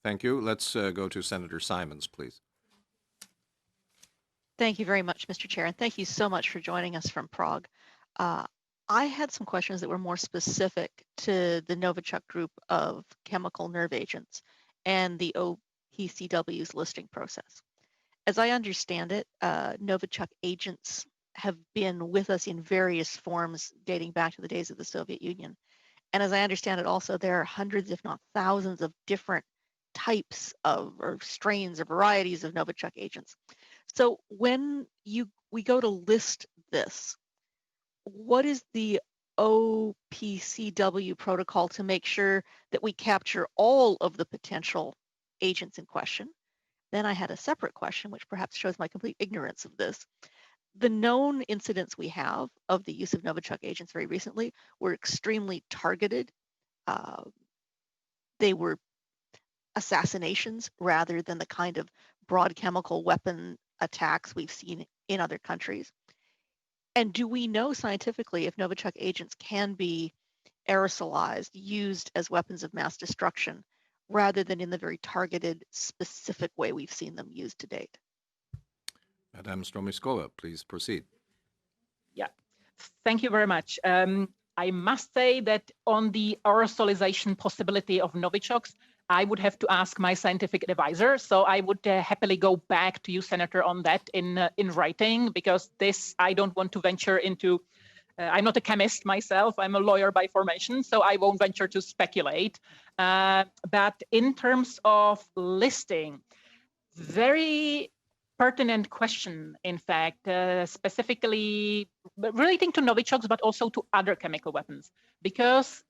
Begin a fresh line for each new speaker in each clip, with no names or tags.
Thank you. Let's go to Senator Simons, please.
Thank you very much, Mr. Chair, and thank you so much for joining us from Prague. I had some questions that were more specific to the Novichok group of chemical nerve agents and the OPCW's listing process. As I understand it, Novichok agents have been with us in various forms dating back to the days of the Soviet Union. And as I understand it also, there are hundreds, if not thousands, of different types of or strains or varieties of Novichok agents. So when we go to list this, what is the OPCW protocol to make sure that we capture all of the potential agents in question? Then I had a separate question, which perhaps shows my complete ignorance of this. The known incidents we have of the use of Novichok agents very recently were extremely targeted. They were assassinations rather than the kind of broad chemical weapon attacks we've seen in other countries. And do we know scientifically if Novichok agents can be aerosolized, used as weapons of mass destruction, rather than in the very targeted, specific way we've seen them used to date?
Madame Stromiskova, please proceed.
Yeah, thank you very much. I must say that on the aerosolization possibility of Novichoks, I would have to ask my scientific advisor. So I would happily go back to you, Senator, on that in writing, because this I don't want to venture into. I'm not a chemist myself. I'm a lawyer by formation, so I won't venture to speculate. But in terms of listing, very pertinent question, in fact, specifically relating to Novichoks, but also to other chemical weapons, because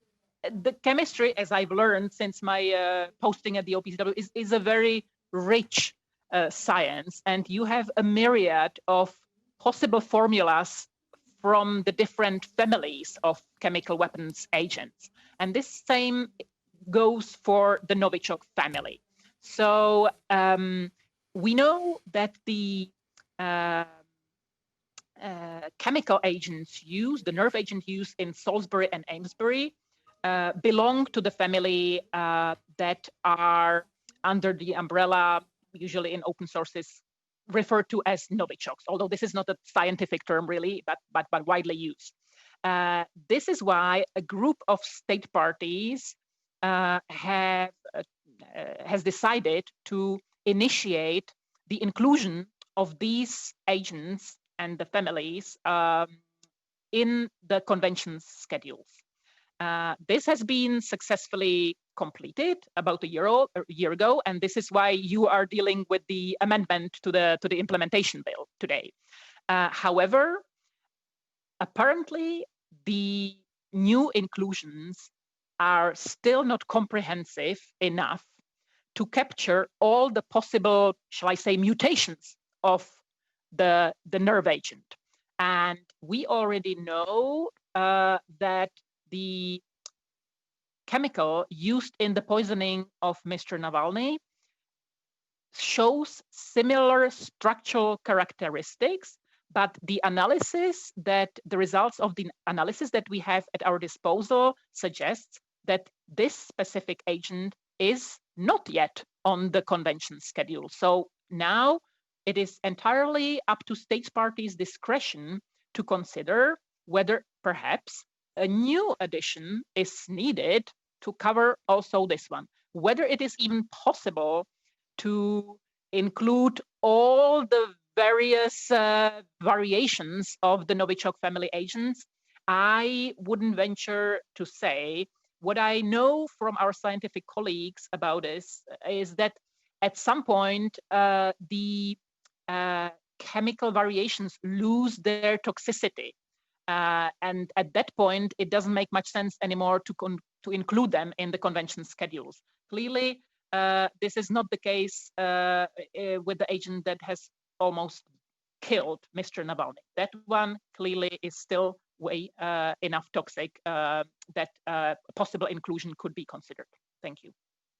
the chemistry, as I've learned since my posting at the OPCW, is a very rich science, and you have a myriad of possible formulas from the different families of chemical weapons agents. And this same goes for the Novichok family. So we know that the chemical agents used, the nerve agent used in Salisbury and Amesbury, belong to the family that are under the umbrella, usually in open sources, referred to as Novichoks, although this is not a scientific term really, but widely used. This is why a group of state parties has decided to initiate the inclusion of these agents and the families in the convention's schedules. This has been successfully completed about a year ago, and this is why you are dealing with the amendment to the implementation bill today. However, apparently the new inclusions are still not comprehensive enough to capture all the possible, shall I say, mutations of the nerve agent. And we already know that the chemical used in the poisoning of Mr. Navalny shows similar structural characteristics, but the results of the analysis that we have at our disposal suggests that this specific agent is not yet on the convention schedule. So now it is entirely up to state parties' discretion to consider whether perhaps a new addition is needed to cover also this one. Whether it is even possible to include all the various variations of the Novichok family agents, I wouldn't venture to say. What I know from our scientific colleagues about this is that at some point the chemical variations lose their toxicity. And at that point, it doesn't make much sense anymore to include them in the convention schedules. Clearly, this is not the case with the agent that has almost killed Mr. Navalny. That one clearly is still way enough toxic that possible inclusion could be considered. Thank you.